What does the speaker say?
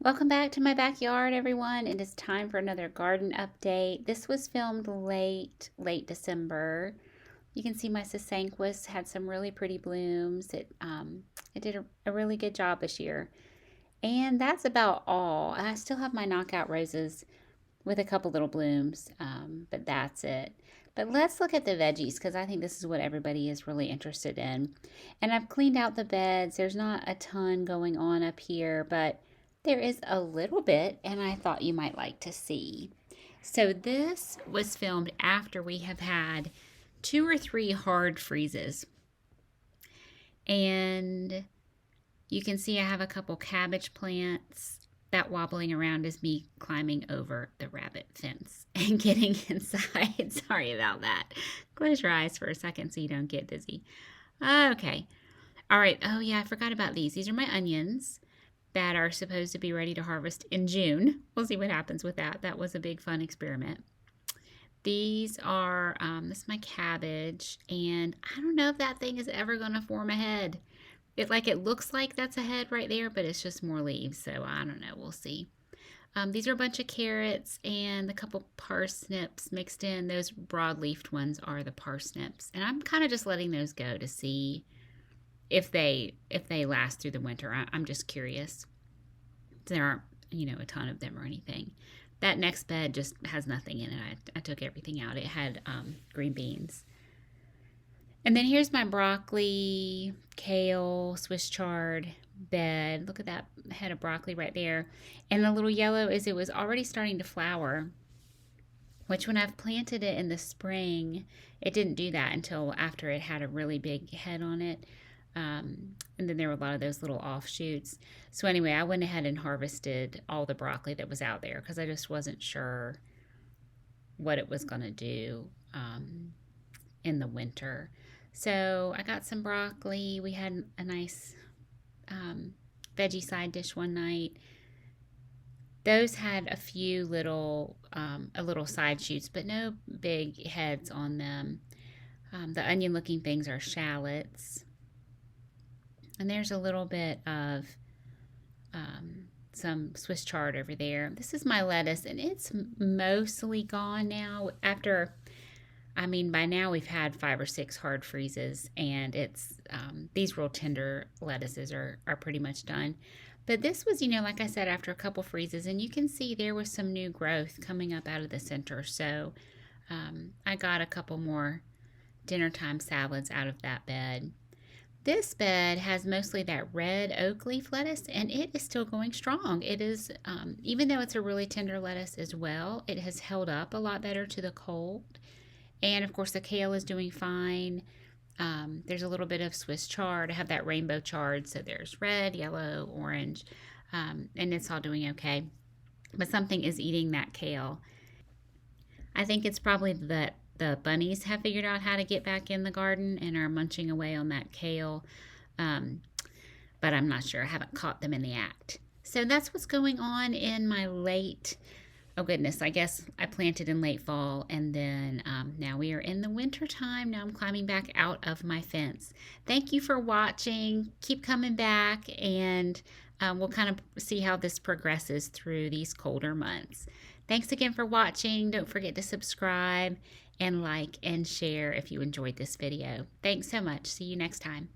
Welcome back to my backyard, everyone. It is time for another garden update. This was filmed late December. You can see my Sasanquas had some really pretty blooms. It did a really good job this year. And that's about all. I still have my knockout roses with a couple little blooms, but that's it. But let's look at the veggies because I think this is what everybody is really interested in. And I've cleaned out the beds. There's not a ton going on up here, but there is a little bit, and I thought you might like to see. So this was filmed after we have had 2 or 3 hard freezes. And you can see I have a couple cabbage plants. That wobbling around is me climbing over the rabbit fence and getting inside. Sorry about that. Close your eyes for a second so you don't get dizzy. Okay. All right. Oh, yeah, I forgot about these. These are my onions that are supposed to be ready to harvest in June. We'll see what happens with that. That was a big fun experiment. These are, this is my cabbage, and I don't know if that thing is ever going to form a head. It looks like that's a head right there, but it's just more leaves, so I don't know. We'll see. These are a bunch of carrots and a couple parsnips mixed in. Those broad-leafed ones are the parsnips, and I'm kind of just letting those go to see if they last through the winter. I'm just curious. There aren't, a ton of them or anything. That next bed just has nothing in it. I took everything out. It had green beans. And then here's my broccoli, kale, Swiss chard bed. Look at that head of broccoli right there. And the little yellow is it was already starting to flower, which when I've planted it in the spring, it didn't do that until after it had a really big head on it. And then there were a lot of those little offshoots. So anyway, I went ahead and harvested all the broccoli that was out there because I just wasn't sure what it was going to do in the winter. So I got some broccoli. We had a nice veggie side dish one night. Those had a few little side shoots, but no big heads on them. The onion-looking things are shallots. And there's a little bit of some Swiss chard over there. This is my lettuce, and it's mostly gone now. By now we've had 5 or 6 hard freezes, and it's these real tender lettuces are pretty much done. But this was, like I said, after a couple freezes, and you can see there was some new growth coming up out of the center. So I got a couple more dinner time salads out of that bed. This bed has mostly that red oak leaf lettuce, and it is still going strong. It is, even though it's a really tender lettuce as well, it has held up a lot better to the cold. And of course, the kale is doing fine. There's a little bit of Swiss chard. I have that rainbow chard, so there's red, yellow, orange, and it's all doing okay. But something is eating that kale. I think it's probably that the bunnies have figured out how to get back in the garden and are munching away on that kale. But I'm not sure. I haven't caught them in the act. So that's what's going on in my oh goodness, I guess I planted in late fall, and then now we are in the winter time. Now I'm climbing back out of my fence. Thank you for watching. Keep coming back, and we'll kind of see how this progresses through these colder months. Thanks again for watching. Don't forget to subscribe and like and share if you enjoyed this video. Thanks so much. See you next time.